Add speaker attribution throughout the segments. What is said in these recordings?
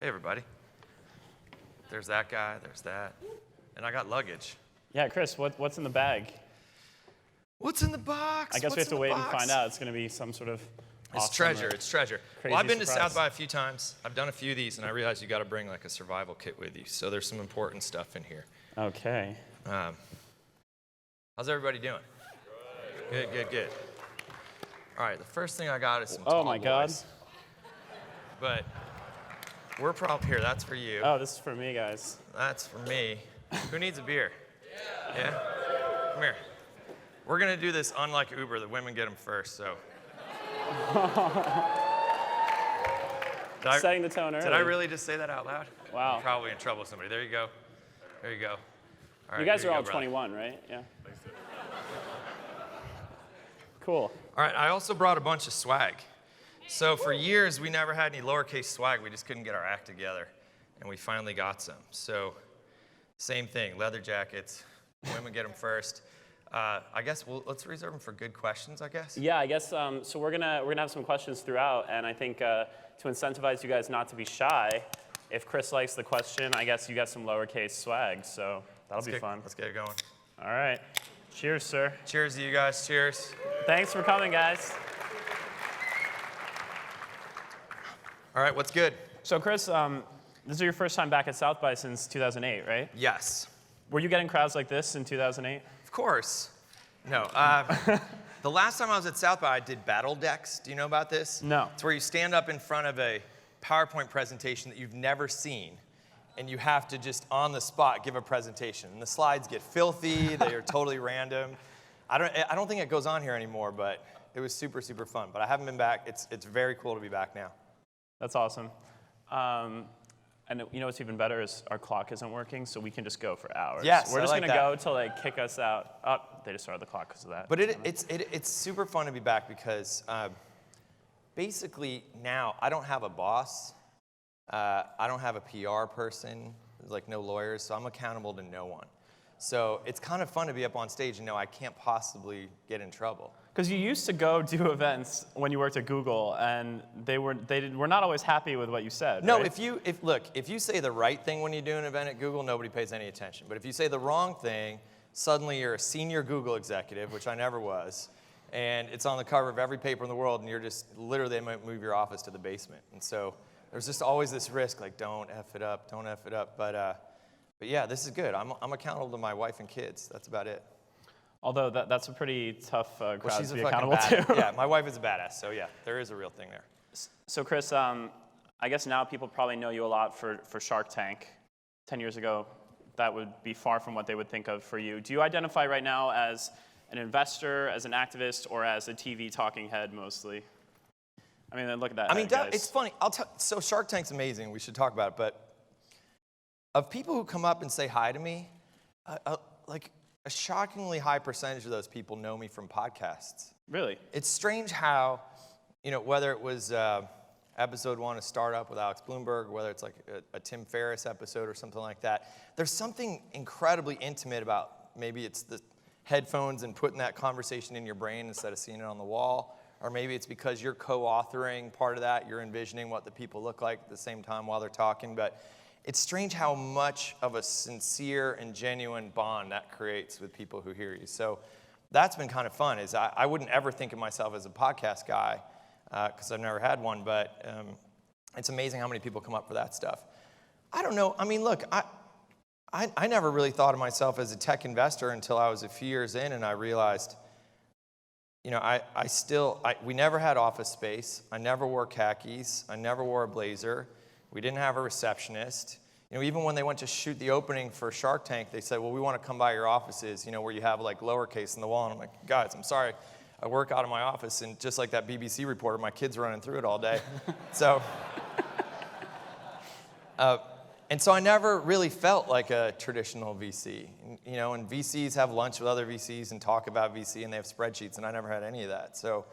Speaker 1: Hey, everybody. There's that guy, there's that. And I got luggage.
Speaker 2: Yeah, Chris, what's in the bag?
Speaker 1: What's in the box?
Speaker 2: I guess
Speaker 1: What's
Speaker 2: we have to wait and
Speaker 1: box?
Speaker 2: find out. It's going to be some sort of
Speaker 1: It's
Speaker 2: awesome
Speaker 1: treasure, it's treasure. Well, I've been to
Speaker 2: surprise.
Speaker 1: South by a few times. I've done a few of these, and I realized you got to bring like a survival kit with you. So there's some important stuff in here.
Speaker 2: Okay.
Speaker 1: How's everybody doing? Good, good, good. All right, the first thing I got is some
Speaker 2: Oh
Speaker 1: tall
Speaker 2: my
Speaker 1: boys.
Speaker 2: God.
Speaker 1: But we're probably here. That's for you.
Speaker 2: Oh, this is for me, guys.
Speaker 1: That's for me. Who needs a beer? Yeah? Come here. We're going to do this unlike Uber. The women get them first, so.
Speaker 2: Setting the tone early.
Speaker 1: Did I really just say that out loud?
Speaker 2: Wow.
Speaker 1: I'm probably in trouble with somebody. There you go. There you go. All right,
Speaker 2: You guys
Speaker 1: here
Speaker 2: are all
Speaker 1: go, brother.
Speaker 2: 21, right? Yeah. Cool.
Speaker 1: All right, I also brought a bunch of swag. So for years, we never had any lowercase swag. We just couldn't get our act together, and we finally got some. So same thing, leather jackets. Women get them first. I guess let's reserve them for good questions, I guess.
Speaker 2: Yeah, I guess, so we're gonna have some questions throughout, and I think to incentivize you guys not to be shy, if Chris likes the question, I guess you got some lowercase swag, so that'll be fun.
Speaker 1: Let's get it going.
Speaker 2: All right. Cheers, sir.
Speaker 1: Cheers to you guys, cheers.
Speaker 2: Thanks for coming, guys.
Speaker 1: All right, what's good?
Speaker 2: So, Chris, this is your first time back at South by since 2008, right?
Speaker 1: Yes.
Speaker 2: Were you getting crowds like this in 2008?
Speaker 1: Of course. No. The last time I was at South by, I did battle decks. Do you know about this?
Speaker 2: No.
Speaker 1: It's where you stand up in front of a PowerPoint presentation that you've never seen, and you have to just on the spot give a presentation. And the slides get filthy. They are totally random. I don't think it goes on here anymore, but it was super, super fun. But I haven't been back. It's very cool to be back now.
Speaker 2: That's awesome. And you know what's even better is our clock isn't working, so we can just go for hours.
Speaker 1: Yes,
Speaker 2: We're just
Speaker 1: I like
Speaker 2: gonna
Speaker 1: that.
Speaker 2: go till they kick us out. Oh, they just started the clock because of that.
Speaker 1: But it's super fun to be back because basically now I don't have a boss. I don't have a PR person. There's like no lawyers, so I'm accountable to no one. So it's kind of fun to be up on stage and know I can't possibly get in trouble.
Speaker 2: Because you used to go do events when you worked at Google, and they were not always happy with what you said.
Speaker 1: No,
Speaker 2: right?
Speaker 1: if you say the right thing when you do an event at Google, nobody pays any attention. But if you say the wrong thing, suddenly you're a senior Google executive, which I never was, and it's on the cover of every paper in the world, and you're just literally they might move your office to the basement. And so there's just always this risk, like don't F it up, don't F it up. But yeah, this is good. I'm accountable to my wife and kids. That's about it.
Speaker 2: Although that's a pretty tough crowd
Speaker 1: She's
Speaker 2: to be
Speaker 1: a fucking
Speaker 2: accountable to.
Speaker 1: Yeah, my wife is a badass. So yeah, there is a real thing there.
Speaker 2: So Chris, I guess now people probably know you a lot for Shark Tank. 10 years ago, that would be far from what they would think of for you. Do you identify right now as an investor, as an activist, or as a TV talking head mostly? I mean, look at that.
Speaker 1: I mean,
Speaker 2: guys.
Speaker 1: it's funny. So Shark Tank's amazing. We should talk about it. But of people who come up and say hi to me, like a shockingly high percentage of those people know me from podcasts.
Speaker 2: Really?
Speaker 1: It's strange how, whether it was episode 1 of Startup with Alex Bloomberg, whether it's like a Tim Ferriss episode or something like that, there's something incredibly intimate about maybe it's the headphones and putting that conversation in your brain instead of seeing it on the wall. Or maybe it's because you're co-authoring part of that. You're envisioning what the people look like at the same time while they're talking. But it's strange how much of a sincere and genuine bond that creates with people who hear you. So that's been kind of fun. I wouldn't ever think of myself as a podcast guy because I've never had one. But it's amazing how many people come up for that stuff. I don't know. I mean, look, I never really thought of myself as a tech investor until I was a few years in and I realized, we never had office space. I never wore khakis. I never wore a blazer. We didn't have a receptionist. Even when they went to shoot the opening for Shark Tank, they said, well, we want to come by your offices, where you have like lowercase in the wall. And I'm like, guys, I'm sorry. I work out of my office, and just like that BBC reporter, my kid's running through it all day. So, and so I never really felt like a traditional VC. And VCs have lunch with other VCs and talk about VC, and they have spreadsheets, and I never had any of that. So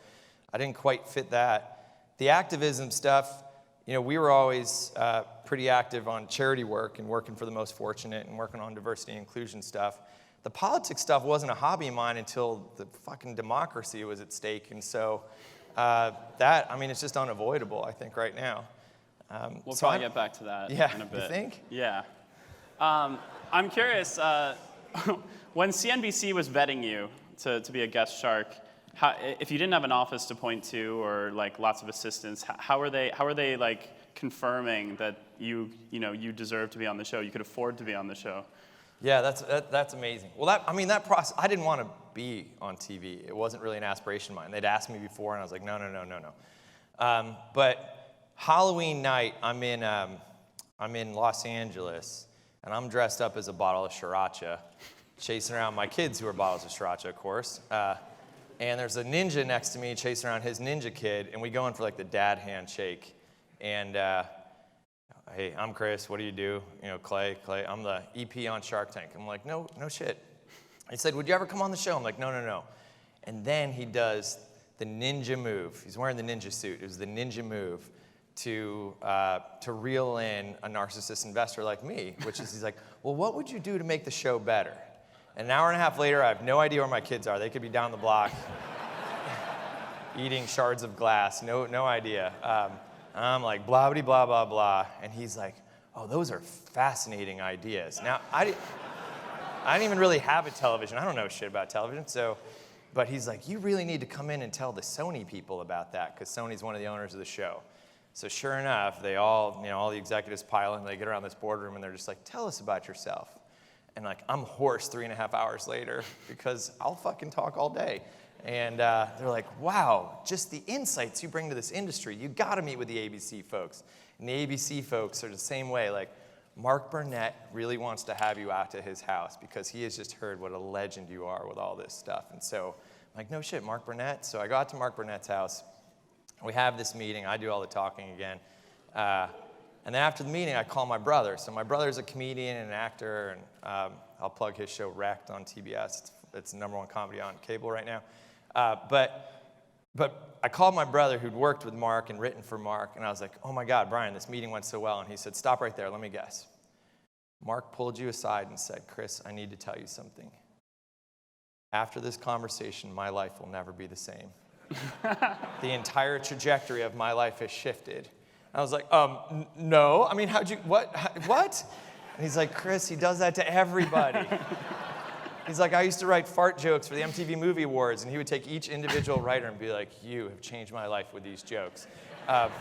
Speaker 1: I didn't quite fit that. The activism stuff, we were always pretty active on charity work and working for the most fortunate and working on diversity and inclusion stuff. The politics stuff wasn't a hobby of mine until the fucking democracy was at stake. And so it's just unavoidable, I think, right now.
Speaker 2: We'll probably get back to that in a bit.
Speaker 1: You think?
Speaker 2: Yeah. I'm curious, when CNBC was vetting you to be a guest shark, if you didn't have an office to point to or like lots of assistants, how are they like confirming that you deserve to be on the show, you could afford to be on the show?
Speaker 1: Yeah, that's amazing. Well, that process, I didn't want to be on TV. It wasn't really an aspiration of mine. They'd asked me before, and I was like, no. But Halloween night, I'm in Los Angeles, and I'm dressed up as a bottle of sriracha, chasing around my kids who are bottles of sriracha, of course. And there's a ninja next to me chasing around his ninja kid, and we go in for like the dad handshake. And hey, I'm Chris. What do you do? Clay. I'm the EP on Shark Tank. I'm like, no shit. He said, would you ever come on the show? I'm like, no. And then he does the ninja move. He's wearing the ninja suit. It was the ninja move to reel in a narcissist investor like me, which is he's like, well, what would you do to make the show better? And an hour and a half later, I have no idea where my kids are. They could be down the block eating shards of glass. No idea. I'm like, blah, blah, blah, blah, blah. And he's like, oh, those are fascinating ideas. Now, I didn't even really have a television. I don't know shit about television. But he's like, you really need to come in and tell the Sony people about that, because Sony's one of the owners of the show. So sure enough, they all the executives pile in, they get around this boardroom, and they're just like, tell us about yourself. And like, I'm hoarse 3.5 hours later, because I'll fucking talk all day. And they're like, wow, just the insights you bring to this industry. You got to meet with the ABC folks. And the ABC folks are the same way. Like, Mark Burnett really wants to have you out to his house because he has just heard what a legend you are with all this stuff. And so I'm like, no shit, Mark Burnett. So I go out to Mark Burnett's house. We have this meeting. I do all the talking again. And then after the meeting, I call my brother. So my brother's a comedian and an actor, and I'll plug his show, Wrecked, on TBS. It's the #1 comedy on cable right now. But I called my brother who'd worked with Mark and written for Mark, and I was like, oh my God, Brian, this meeting went so well. And he said, stop right there, let me guess. Mark pulled you aside and said, Chris, I need to tell you something. After this conversation, my life will never be the same. The entire trajectory of my life has shifted. I was like, no. I mean, what? And he's like, Chris, he does that to everybody. He's like, I used to write fart jokes for the MTV Movie Awards, and he would take each individual writer and be like, you have changed my life with these jokes. But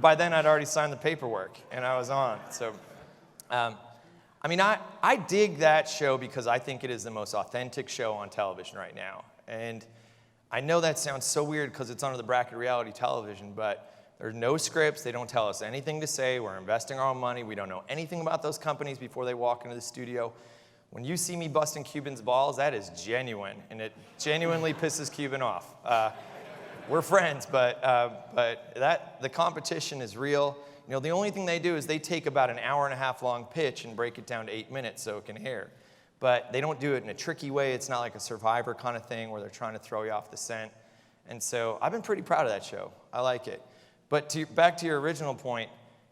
Speaker 1: by then I'd already signed the paperwork, and I was on. So, I dig that show because I think it is the most authentic show on television right now. And I know that sounds so weird because it's under the bracket of reality television, but there's no scripts. They don't tell us anything to say. We're investing our own money. We don't know anything about those companies before they walk into the studio. When you see me busting Cuban's balls, that is genuine, and it genuinely pisses Cuban off. We're friends, but the competition is real. The only thing they do is they take about an hour-and-a-half long pitch and break it down to 8 minutes so it can air. But they don't do it in a tricky way. It's not like a Survivor kind of thing where they're trying to throw you off the scent. And so I've been pretty proud of that show. I like it. But back to your original point,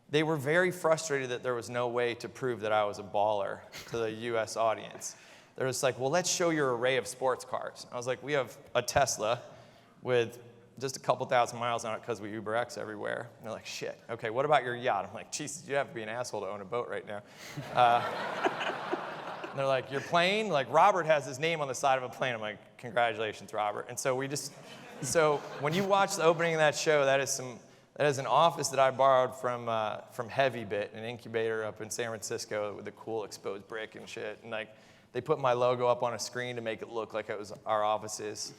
Speaker 1: they were very frustrated that there was no way to prove that I was a baller to the U.S. audience. They're just like, well, let's show your array of sports cars. I was like, we have a Tesla with just a couple thousand miles on it because we UberX everywhere. And they're like, shit, okay, what about your yacht? I'm like, Jesus, you have to be an asshole to own a boat right now. And they're like, your plane? Like, Robert has his name on the side of a plane. I'm like, congratulations, Robert. And so so when you watch the opening of that show, that is an office that I borrowed from Heavy Bit, an incubator up in San Francisco with a cool exposed brick and shit. And like, they put my logo up on a screen to make it look like it was our offices.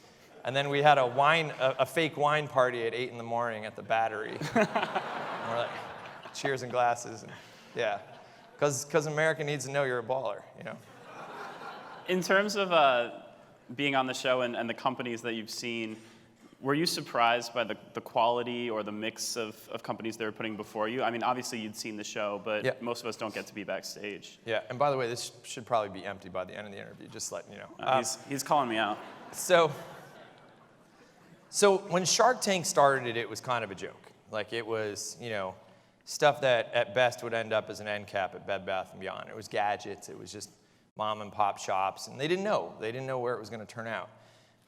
Speaker 1: And then we had a fake wine party at 8 in the morning at the Battery. And we're like, cheers and glasses. And, yeah, because America needs to know you're a baller,
Speaker 2: In terms of being on the show and the companies that you've seen, were you surprised by the quality or the mix of companies they were putting before you? I mean, obviously you'd seen the show, but yeah, most of us don't get to be backstage.
Speaker 1: Yeah, and by the way, this should probably be empty by the end of the interview, just letting you know.
Speaker 2: He's calling me out.
Speaker 1: So when Shark Tank started, it was kind of a joke. Like, it was, stuff that at best would end up as an end cap at Bed Bath & Beyond. It was gadgets. It was just mom and pop shops, and they didn't know. They didn't know where it was going to turn out.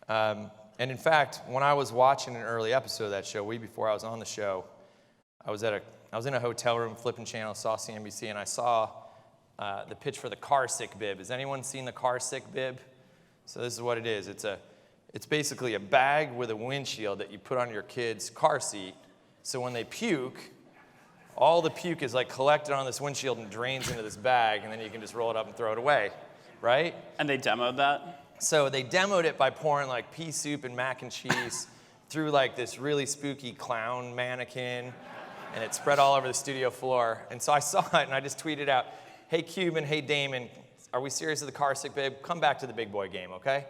Speaker 1: And in fact, when I was watching an early episode of that show, way before I was on the show, I was in a hotel room flipping channels, saw CNBC, and I saw the pitch for the car sick bib. Has anyone seen the car sick bib? So this is what it is. It's basically a bag with a windshield that you put on your kid's car seat. So when they puke, all the puke is like collected on this windshield and drains into this bag, and then you can just roll it up and throw it away, right?
Speaker 2: And they demoed that?
Speaker 1: So they demoed it by pouring like pea soup and mac and cheese through like this really spooky clown mannequin, and it spread all over the studio floor. And so I saw it, and I just tweeted out, hey Cuban, hey Damon, are we serious with the car sick babe? Come back to the big boy game, okay?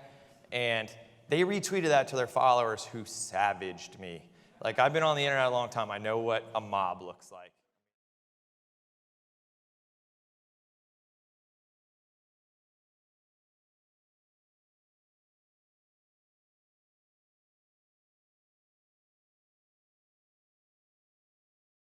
Speaker 1: And they retweeted that to their followers, who savaged me. Like, I've been on the internet a long time. I know what a mob looks like.